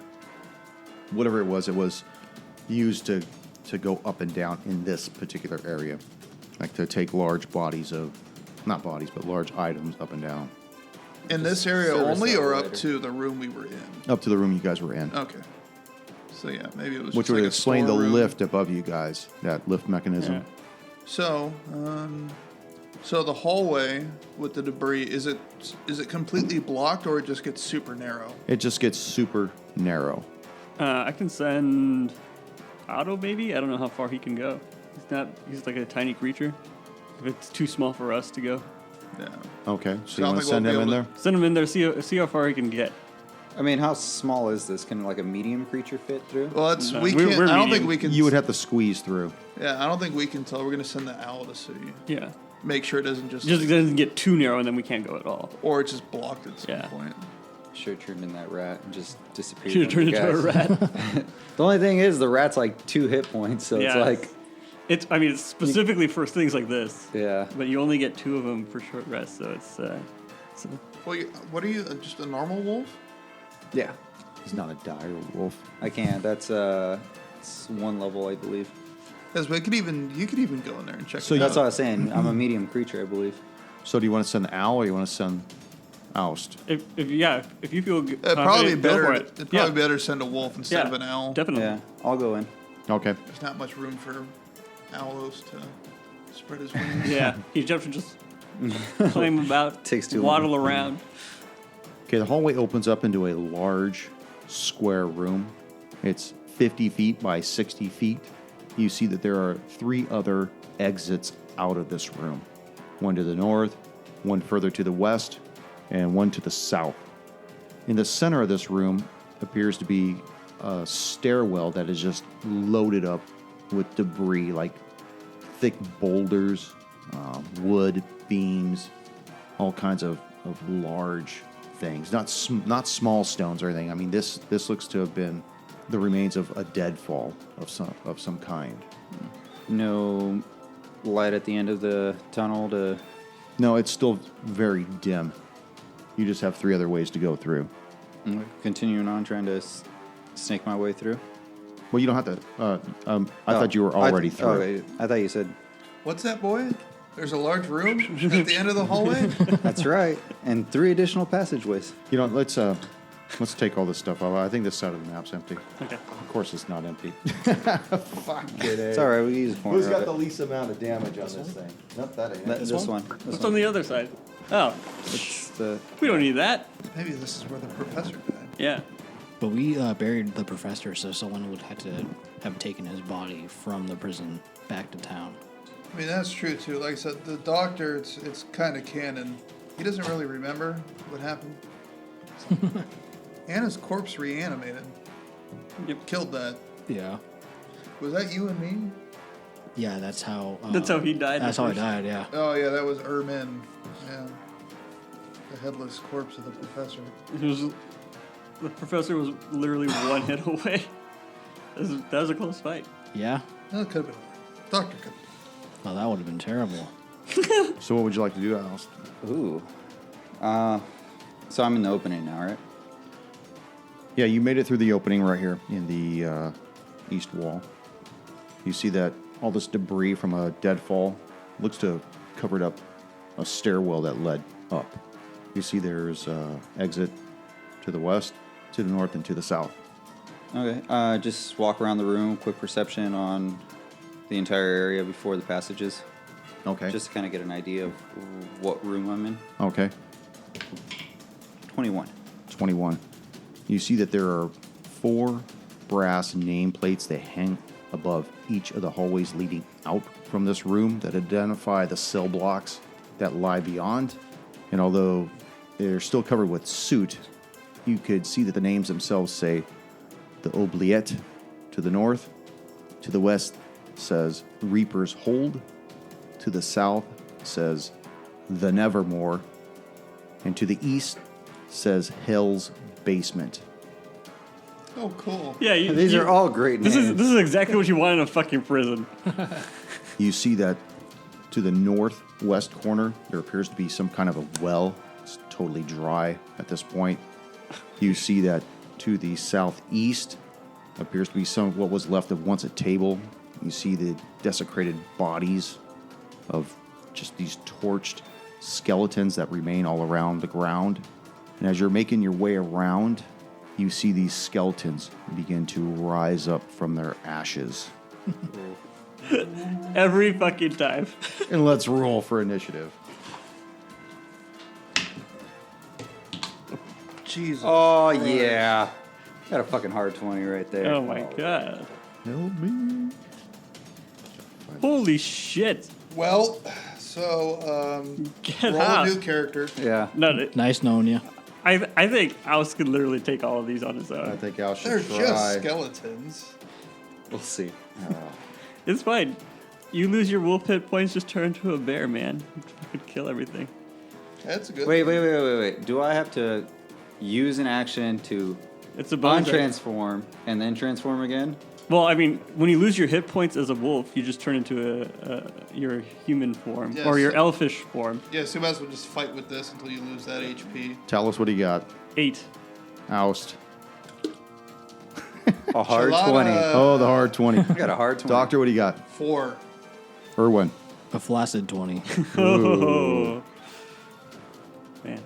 Whatever it was used to go up and down in this particular area, like to take large bodies of, not bodies, but large items up and down. In this area service only or up elevator. to the room we were in? Up to the room you guys were in. Okay. So yeah, maybe it was Which just would like a explain the storeroom. lift above you guys, that lift mechanism. Yeah. So, so the hallway with the debris, is it completely blocked or it just gets super narrow? It just gets super narrow. I can send Otto, maybe? I don't know how far he can go. He's like a tiny creature. If it's too small for us to go. Yeah. Okay, so So you I want think to send we'll him be in able there? Send him in there, see how far he can get. I mean, how small is this? Can like a medium creature fit through? Well, that's No, we we're can't. I don't think medium. we can. You would have to squeeze through. Yeah, I don't think we can tell. We're gonna send the owl to see. Yeah. Make sure it doesn't just. Just doesn't get too narrow, and then we can't go at all. or it's just blocked at some Yeah. point. Should have turned in that rat and just disappeared. Should have turned into a rat. The only thing is, the rat's like 2 hit points, so Yeah. it's like, It's specifically for things like this. yeah. But you only get 2 of them for short rest, so it's. Well, what are you? Just a normal wolf? Yeah. He's not a dire wolf. I can't. That's it's 1 level, I believe. Because you could even go in there and check. So it That's out. what I was saying. I'm a medium creature, I believe. So do you want to send the owl or you want to send Oust? If you feel It'd probably be go better. for it. It'd probably be better to send a wolf instead of an owl. Definitely. Yeah, I'll go in. Okay. There's not much room for Owlos to spread his wings. Yeah, he jumps and just climb about, Takes too waddle around. Okay, the hallway opens up into a large square room. It's 50 feet by 60 feet. You see that there are 3 other exits out of this room. One to the north, one further to the west, and one to the south. In the center of this room appears to be a stairwell that is just loaded up with debris, like thick boulders, wood, beams, all kinds of large things. Not small stones or anything. I mean, this looks to have been the remains of a deadfall of some kind. No light at the end of the tunnel to. No, it's still very dim. You just have 3 other ways to go through. Continuing on, trying to snake my way through. Well, you don't have to. I thought you were already through. Oh, wait, I thought you said. What's that, boy? There's a large room at the end of the hallway. That's right, and 3 additional passageways. You know, let's take all this stuff off. I think this side of the map's empty. Okay. Of course, it's not empty. It's all right. We use a corner Who's of got it. the least amount of damage on this thing? Nope, that ain't. This one. What's on the other side? Oh, It's the. we don't need that. Maybe this is where the professor died. Yeah. But we buried the professor, so someone would have to have taken his body from the prison back to town. I mean, that's true too. Like I said, the doctor, it's kind of canon. He doesn't really remember what happened. Anna's corpse reanimated. Yep. Killed that. Yeah. Was that you and me? Yeah, that's how. That's how he died. That's the how I first- died. Yeah. Oh yeah, that was Ermin. Yeah. the headless corpse of the professor. The professor was literally one hit away. That was a close fight. Yeah. That could have been. Doctor could. Well, that would have been terrible. So what would you like to do, Alice? Ooh. So I'm in the opening now, right? Yeah, you made it through the opening right here in the east wall. You see that all this debris from a deadfall looks to have covered up a stairwell that led up. You see there's exit to the west, to the north, and to the south. Okay. Just walk around the room, quick perception on the entire area before the passages. Okay. Just to kind of get an idea of what room I'm in. Okay. 21. 21. You see that there are 4 brass nameplates that hang above each of the hallways leading out from this room that identify the cell blocks that lie beyond. And although they're still covered with soot, you could see that the names themselves say the Oubliette to the north. To the west says Reaper's Hold. To the south says the Nevermore. And to the east says Hell's Basement. Oh, cool. Yeah, These are all great names. This is exactly what you want in a fucking prison. You see that to the northwest corner, there appears to be some kind of a well. It's totally dry at this point. You see that to the southeast appears to be some what was left of once a table. You see the desecrated bodies of just these torched skeletons that remain all around the ground. And as you're making your way around, you see these skeletons begin to rise up from their ashes. Every fucking time. And let's roll for initiative. Jesus. Oh, Christ. yeah. Got a fucking hard 20 right there. Oh my god. Help me. Holy shit. Well, so, Get roll out. a new character. Yeah. No, Nice knowing you. I think Alice could literally take all of these on his own. I think Al should They're try. just skeletons. We'll see. It's fine. You lose your wolf hit points, just turn into a bear, man. You could kill everything. That's a good Wait. Do I have to use an action to It's a bonus. untransform and then transform again? Well, I mean, when you lose your hit points as a wolf, you just turn into your human form Yes. or your elfish form. Yeah, so you might as well just fight with this until you lose that HP. Tell us what he got. 8. Oust. A hard Shalana. 20. Oh, the hard 20. I got a hard 20. Doctor, what do you got? 4. Irwin. A flaccid 20. Oh. Man,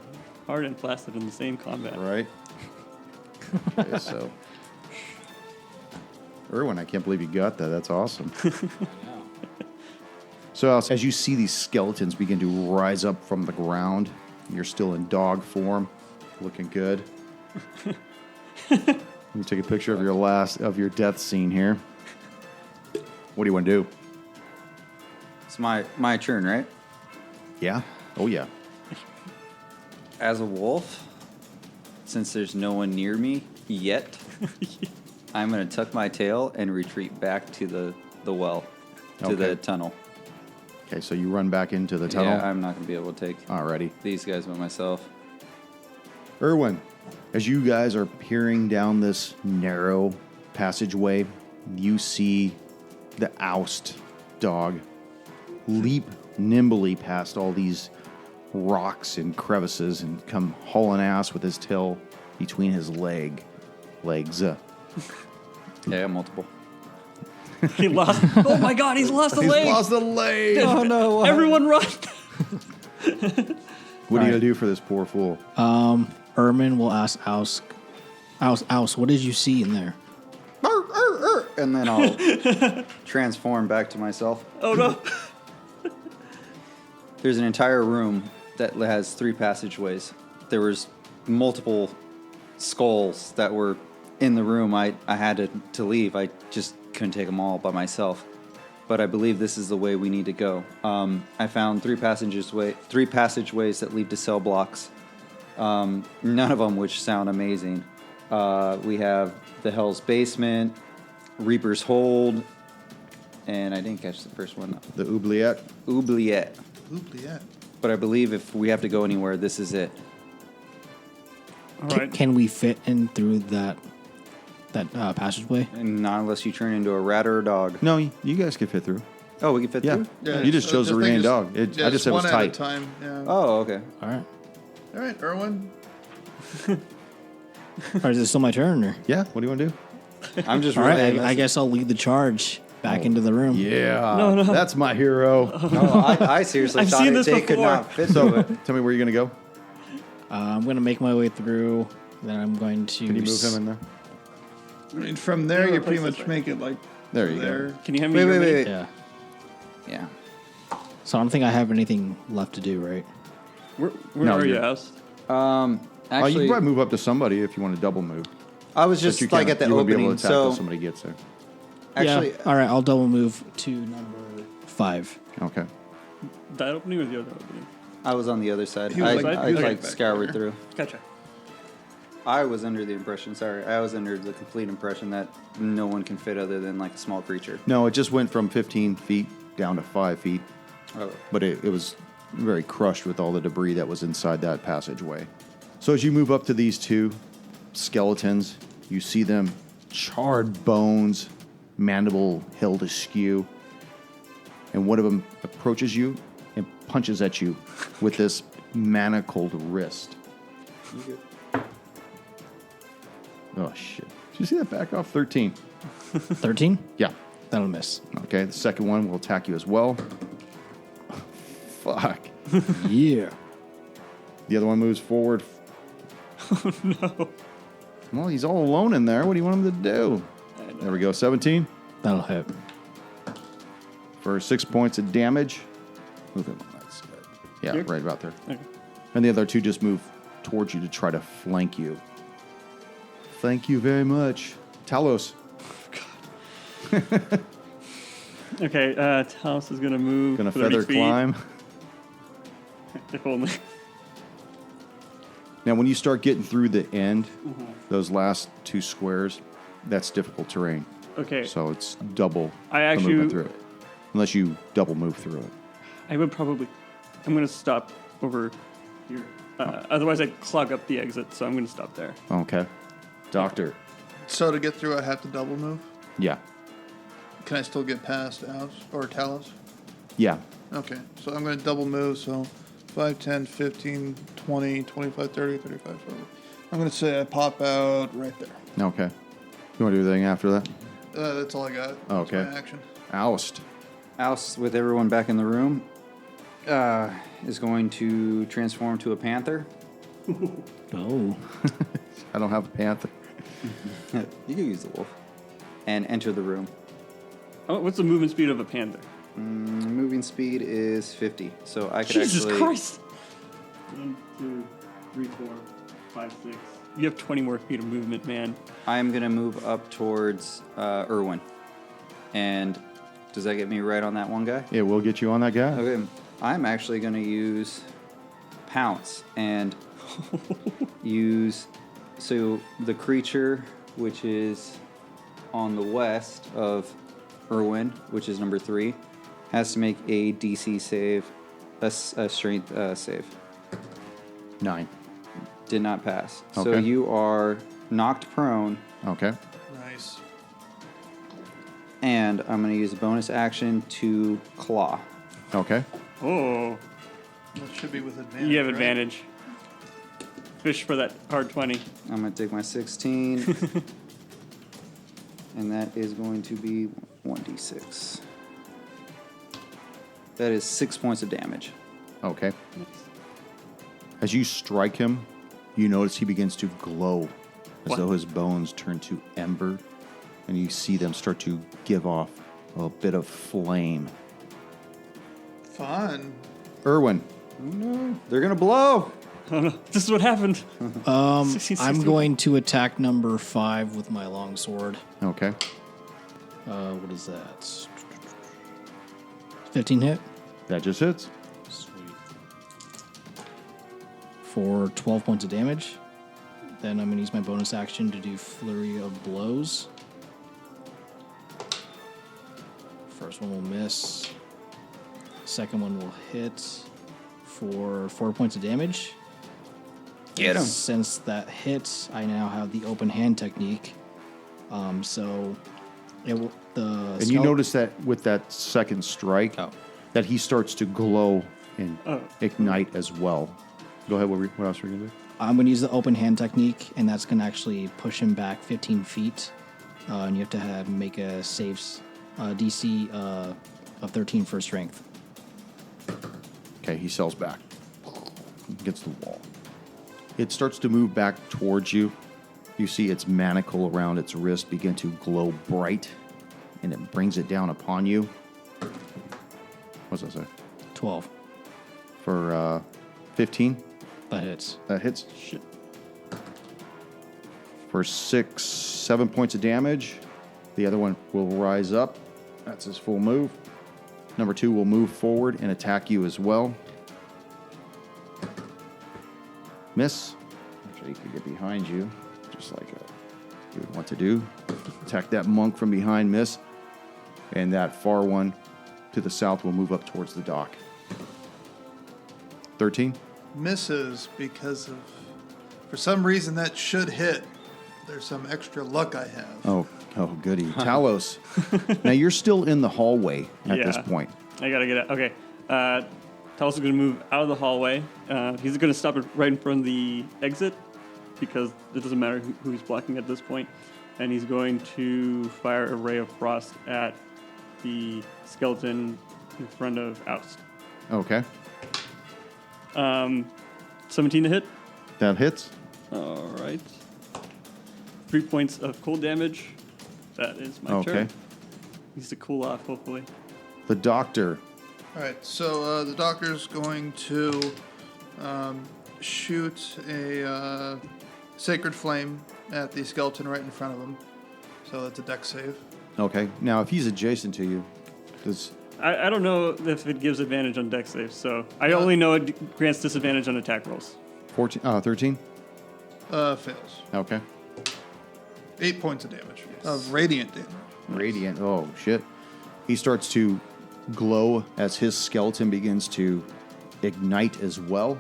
hard and flaccid in the same combat. Right? Okay, so. Irwin, I can't believe you got that. That's awesome. So, Alice, as you see these skeletons begin to rise up from the ground, you're still in dog form, looking good. Let me take a picture of your death scene here. What do you want to do? It's my turn, right? Yeah? Oh, yeah. As a wolf, since there's no one near me yet, I'm going to tuck my tail and retreat back to the well, to the Okay. tunnel. Okay, so you run back into the tunnel. Yeah, I'm not going to be able to take Alrighty. these guys by myself. Irwin, as you guys are peering down this narrow passageway, you see the oust dog leap nimbly past all these rocks and crevices and come hauling ass with his tail between his legs. Yeah, multiple. He lost. Oh my god, he's lost a He's leg. lost a leg. Oh, no. Everyone run. What are you gonna do for this poor fool? Ermin will ask Oust, what did you see in there? And then I'll transform back to myself. Oh no. There's an entire room that has 3 passageways. There was multiple skulls that were in the room. I had to leave. I just couldn't take them all by myself. But I believe this is the way we need to go. I found 3 passageways that lead to cell blocks. None of them which sound amazing. We have the Hell's Basement, Reaper's Hold, and I didn't catch the first one. The oubliette. Oubliette. Oubliette. But I believe if we have to go anywhere, this is it. All right. Can we fit in through that passageway? And not unless you turn into a rat or a dog. No, you guys could fit through. Oh, we can fit Yeah. through? Yeah, You just chose to the remain thing is- dog. I just said it was one at a tight. time. Yeah. Oh, okay. All right. All right, Erwin. All right, is it still my turn? Or? Yeah. What do you want to do? I'm just All right, relaying I guess I'll lead the charge back into the room. Yeah. No. That's my hero. No, I seriously I've thought seen this they could before. not fit through it. Tell me where you're going to go. I'm going to make my way through. Then I'm going to. Can you move him in there? I mean, from there, Yeah, you replace pretty much this make it like There you there. go. Can you hand me Wait, your wait, mini? wait. Yeah. Yeah. So I don't think I have anything left to do, right? Where No, are you, you're- Oust? You Actually, can probably move up to somebody if you want to double move. I was But just you like can't- at the you won't be able opening. to attack till So somebody gets there. actually, Yeah. All right, I'll double move to number 5. Okay. That opening or the other opening? I was on the other side. He was I like- he was like like back scoured there. through. Gotcha. I was under the impression. Sorry, I was under the complete impression that no one can fit other than like a small creature. No, it just went from 15 feet down to 5 feet, Oh, but it was very crushed with all the debris that was inside that passageway. So as you move up to these two skeletons, you see them charred bones, mandible held askew, and one of them approaches you and punches at you with this manacled wrist. Oh, shit. Did you see that back off? 13. 13? Yeah. That'll miss. Okay, the second one will attack you as well. Fuck. Yeah. The other one moves forward. Oh, no. Well, he's all alone in there. What do you want him to do? There we go. 17 That'll hit. for 6 points of damage. Move him on that side. Yeah, Here? right about there. Okay. And the other two just move towards you to try to flank you. Thank you very much. Talos. Okay, Talos is going to move. Gonna 30 feather feet. climb. If only. Now, when you start getting through the end, Mm-hmm. those last 2 squares, that's difficult terrain. Okay. So it's double I the actually- movement through it. Unless you double move through it. I would probably. I'm going to stop over here. Otherwise, I'd clog up the exit, so I'm going to stop there. Okay. Doctor. So to get through, I have to double move. Yeah. Can I still get past Oust or Talos? Yeah. Okay, so I'm going to double move, so 5, 10, 15, 20, 25, 30, 35, 40. I'm going to say I pop out right there. Okay. You want to do anything after that? That's all I got. Okay. That's my action. Oust. Oust, with everyone back in the room, is going to transform to a panther. Oh. I don't have a panther. You can use the wolf. And enter the room. Oh, what's the movement speed of a panther? Moving speed is 50, so I could Jesus actually. Christ! 1, 2, 3, 4, 5, 6. You have 20 more feet of movement, man. I'm gonna move up towards Irwin. And does that get me right on that one guy? It will get you on that guy. Okay, I'm actually gonna use Pounce and use so the creature which is on the west of Irwin, which is number 3, has to make a DC save, a strength save. 9. Did not pass. So Okay. you are knocked prone, Okay. Nice. and I'm going to use a bonus action to claw. Okay. Oh, That should be with advantage. you have right? advantage. Fish for that hard 20. I'm going to take my 16, and that is going to be 1d6. That is 6 points of damage. Okay. As you strike him, you notice he begins to glow as What? though his bones turn to ember, and you see them start to give off a bit of flame. Fun. Irwin. They're going to blow! Oh no, this is what happened. 16, I'm 16. going to attack number 5 with my longsword. Okay. What is that? 15 hit That just hits. Sweet. For 12 points of damage. Then I'm going to use my bonus action to do Flurry of Blows. First one will miss. Second one will hit for 4 points of damage. Get him. Since that hits, I now have the open hand technique. So it will And you notice that with that second strike, Oh. that he starts to glow and Oh. ignite as well. Go ahead. What else were you gonna do? I'm going to use the open hand technique, and that's going to actually push him back 15 feet. And you have to make a saves DC of 13 for strength. Okay, he sells back against the wall. It starts to move back towards you. You see its manacle around its wrist begin to glow bright, and it brings it down upon you. What's that say? 12. For 15? That hits. That hits. Shit. For 7 points of damage. The other one will rise up. That's his full move. Number 2 will move forward and attack you as well. Miss. Actually, he could get behind you, just like you would want to do. Attack that monk from behind, miss. And that far one to the south will move up towards the dock. 13. Misses because of, for some reason, that should hit. There's some extra luck I have. Oh, goody. Talos. Now you're still in the hallway at this Yeah. point. I gotta get out. Okay. Talos is gonna move out of the hallway. He's gonna stop it right in front of the exit because it doesn't matter who he's blocking at this point. And he's going to fire a ray of frost at the skeleton in front of Oust. Okay. 17 to hit. That hits. All right. 3 points of cold damage. That is my Okay. turn. Needs to cool off, hopefully. The doctor. All right, so the doctor's going to shoot a sacred flame at the skeleton right in front of him. So that's a dex save. Okay. Now, if he's adjacent to you, does I don't know if it gives advantage on dex saves, so I only know it grants disadvantage on attack rolls. 13? Fails. Okay. 8 points of damage. Of radiant damage. Radiant. Oh, shit. He starts to glow as his skeleton begins to ignite as well.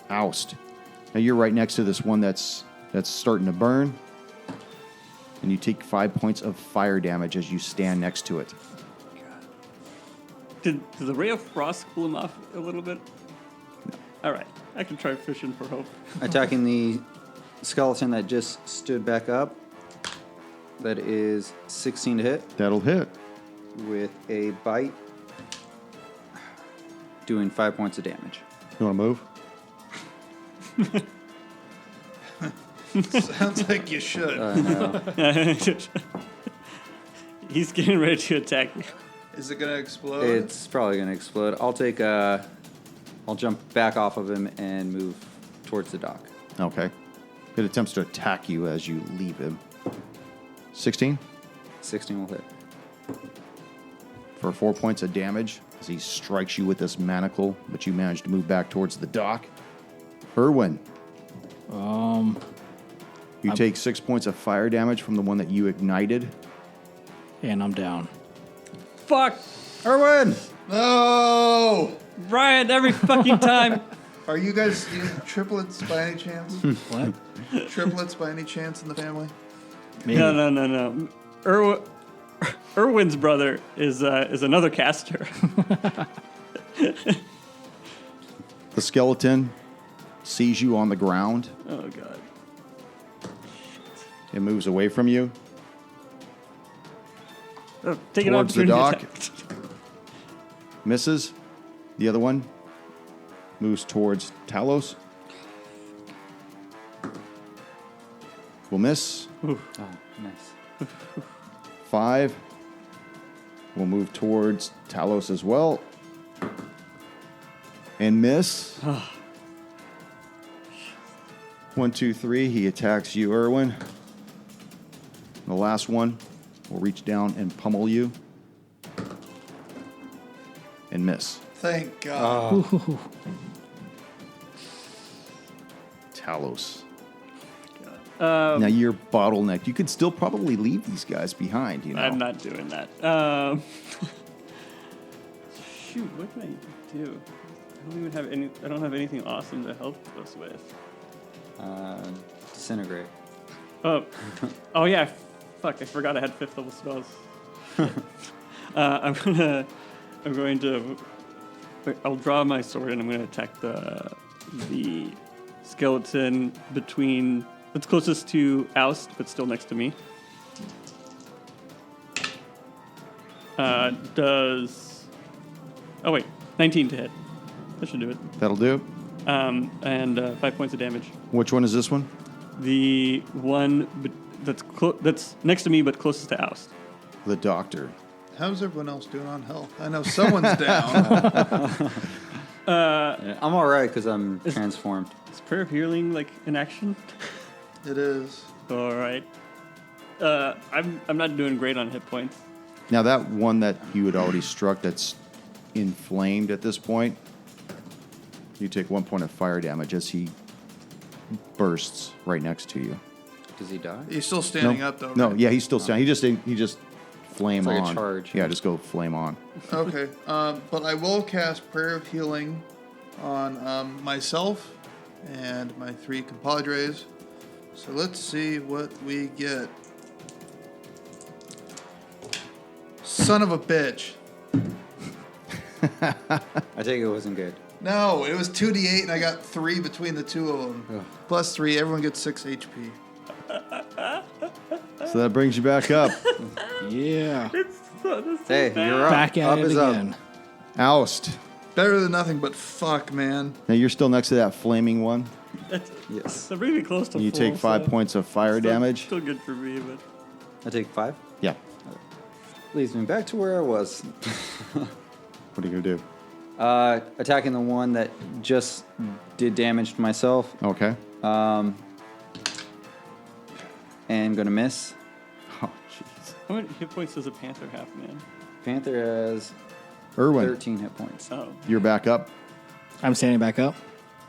Oust. Now you're right next to this one that's starting to burn. And you take 5 points of fire damage as you stand next to it. Did the ray of frost cool him off a little bit? No. All right, I can try fishing for hope. Attacking the skeleton that just stood back up. That is 16 to hit That'll hit. with a bite. Doing 5 points of damage. You want to move? Sounds like you should. No. He's getting ready to attack you. Is it going to explode? It's probably going to explode. I'll jump back off of him and move towards the dock. Okay. It attempts to attack you as you leave him. 16 16 will hit. for 4 points of damage as he strikes you with this manacle, but you manage to move back towards the dock. Irwin. You take 6 points of fire damage from the one that you ignited. And I'm down. Fuck, Erwin! No! Brian! Every fucking time. Are you guys triplets by any chance? What? Triplets by any chance in the family? Maybe. No. Irwin's brother is another caster. The skeleton sees you on the ground. Oh god. It moves away from you Oh, take an towards the opportunity dock. attack. Misses. The other one moves towards Talos. Will miss. Oh, nice. 5. Will move towards Talos as well. And miss. 1, 2, 3. He attacks you, Irwin. The last one will reach down and pummel you. And miss. Thank God. Talos. Um, Now you're bottlenecked. You could still probably leave these guys behind, you know. I'm not doing that. Shoot, what can I do? I don't have anything awesome to help us with. Disintegrate. Oh, oh yeah. Fuck, I forgot I had 5th level spells. I'm going to. I'll draw my sword and I'm going to attack the skeleton between. That's closest to Oust, but still next to me. Does. Oh wait, 19 to hit. That should do it. That'll do. And 5 points of damage. Which one is this one? The one that's next to me, but closest to Oust. The doctor. How's everyone else doing on health? I know someone's down. Yeah, I'm all right because I'm transformed. Is Prayer of Healing like in action? It is. All right. I'm not doing great on hit points. Now that one that you had already struck that's inflamed at this point, you take 1 point of fire damage as he bursts right next to you. Does he die? He's still standing up though. No, right? yeah, he's still standing. He just flame It's like a on. charge. Yeah, just go flame on. Okay. But I will cast Prayer of Healing on myself and my 3 compadres. So let's see what we get. Son of a bitch. I take it wasn't good. No, it was 2d8 and I got 3 between the two of them. Ugh. Plus 3, everyone gets 6 HP. So that brings you back up. Yeah. Hey, you're up. Back at Up it is up. again. Oust. Better than nothing, but fuck, man. Now you're still next to that flaming one. Yes. That brings me close to You full, take 5 so points of fire still- damage. Still good for me, but I take 5. Yeah. Leaves me back to where I was. What are you gonna do? Attacking the one that just did damage to myself. Okay. And gonna miss. Oh, jeez. how many hit points does a panther have, man? Panther has Irwin, 13 hit points. Oh, you're back up. I'm standing back up.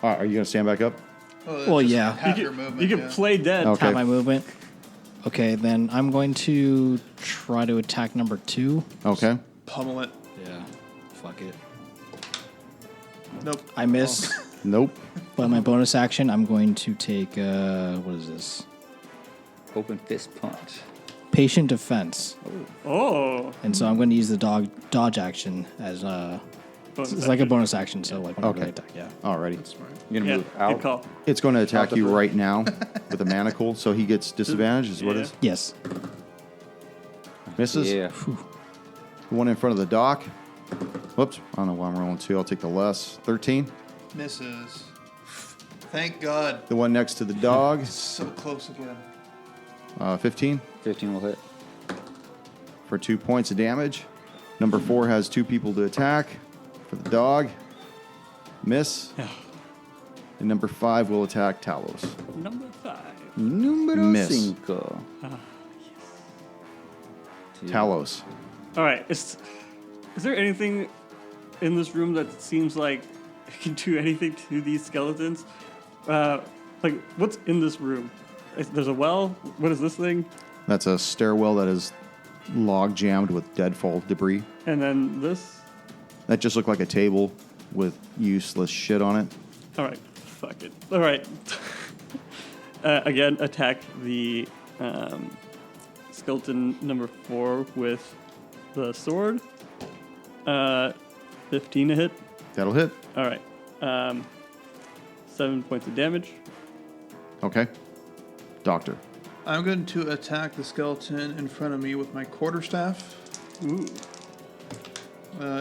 Are you gonna stand back up? Oh, that's Well, just yeah. Half you your can, movement. you can yeah. play dead. Okay. Tap my movement. Okay, then I'm going to try to attack number 2. Okay. Pummel it. Yeah. Fuck it. Nope. I miss. Nope. But my bonus action, I'm going to take, what is this? Open fist punch. Patient defense. Oh, And so I'm going to use the dodge action as bonus it's like a action. bonus action. So like when I Okay. really attack, yeah. Alrighty. You're gonna Yeah, move good out. call. It's going to attack the you blue. right now with a manacle, so he gets disadvantage. Is what it is. Yes. Misses. Yeah. The one in front of the dock. Whoops. I don't know why I'm rolling 2. I'll take the less. 13. Misses. Thank God. The one next to the dog. So close again. 15 15 will hit. for 2 points of damage. Number 4 has 2 people to attack for the dog. Miss. And number 5 will attack Talos. Number 5. Número Miss. 5. Talos. All right. Is there anything in this room that seems like it can do anything to these skeletons? Like, what's in this room? There's a well. What is this thing? That's a stairwell that is log jammed with deadfall debris. And then this. That just looked like a table with useless shit on it. All right. Fuck it. All right. Again, attack the skeleton number 4 with the sword. 15 to hit. That'll hit. All right. 7 points of damage. Okay. Doctor. I'm going to attack the skeleton in front of me with my quarterstaff. Ooh.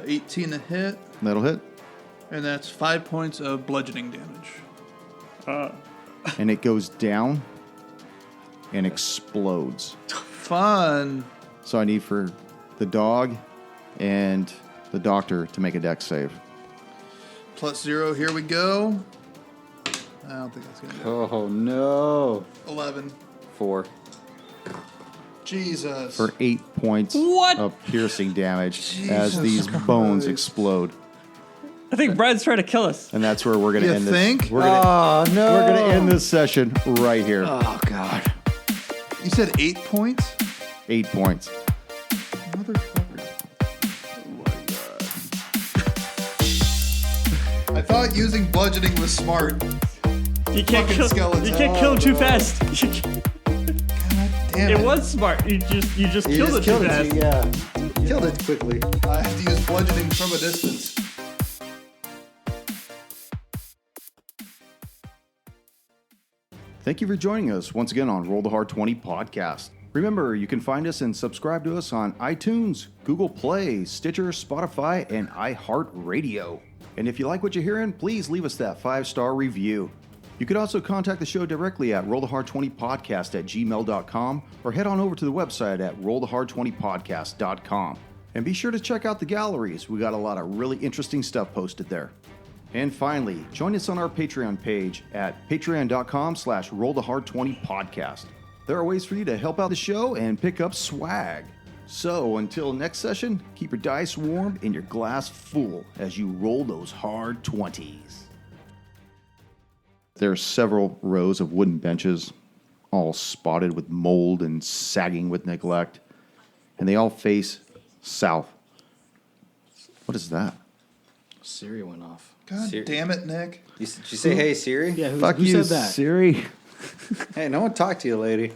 18 to hit, That'll hit. and that's 5 points of bludgeoning damage. And it goes down and explodes. Fun. So I need for the dog and the doctor to make a dex save. +0, here we go. I don't think that's going to do Oh no. it. 11. 4. Jesus. For 8 points What? of piercing damage as Jesus these bones Christ. explode. I think Brad's trying to kill us. And that's where we're going to You end think? this. We're gonna, Oh no. we're going to end this session right here. Oh, God. You said 8 points? 8 points. Motherfucker. Oh my God. I thought using bludgeoning was smart. You can't Fucking kill. skeletons. You can't kill him too fast. Damn It it. was smart. You just You killed just it killed too it. fast. Yeah. Killed it quickly. I have to use bludgeoning from a distance. Thank you for joining us once again on Roll the Hard 20 podcast. Remember, you can find us and subscribe to us on iTunes, Google Play, Stitcher, Spotify, and iHeart Radio. And if you like what you're hearing, please leave us that 5-star review. You could also contact the show directly at rollthehard20podcast@gmail.com or head on over to the website at rollthehard20podcast.com. And be sure to check out the galleries. We got a lot of really interesting stuff posted there. And finally, join us on our Patreon page at patreon.com/rollthehard20podcast. There are ways for you to help out the show and pick up swag. So until next session, keep your dice warm and your glass full as you roll those hard 20s. There are several rows of wooden benches, all spotted with mold and sagging with neglect, and they all face south. What is that? Siri went off. God damn it, Nick. Did you say, hey, Siri? Yeah, Fuck who you, said that? Siri. Hey, no one talked to you, lady.